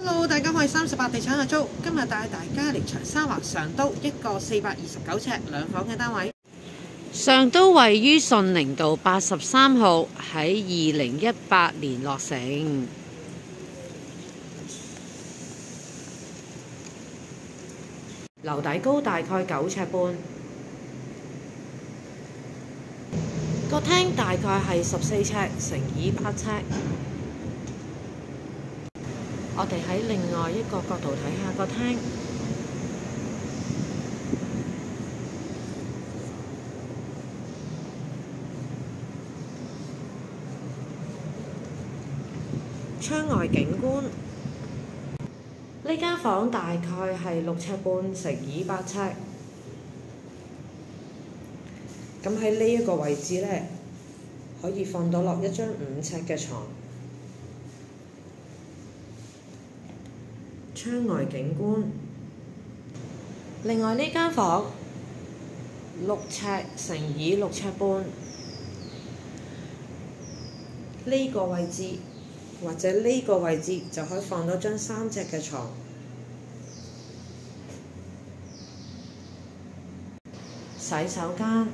Hello， 大家好，我係38地產阿租，今日帶大家嚟長沙灣上都一個429尺兩房嘅單位。上都位於順寧道83號，喺2018年落成。樓底高大概9尺半，個廳大概係14尺乘以8尺。我哋喺另外一個角度睇下個廳，窗外景觀。呢間房大概係6尺半乘以8尺。咁喺呢一個位置呢，可以放到落一張5尺嘅床。窗外景觀。另外呢間房6尺乘以6尺半，呢個位置或者呢個位置就可以放到張3隻嘅床。洗手間。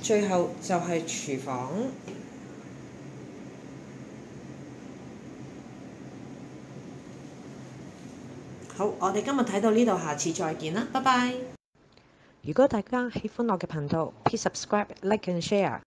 最後就係廚房。好，我哋今日睇到呢度，下次再見啦，拜拜。如果大家喜歡我嘅頻道，please subscribe、like and share。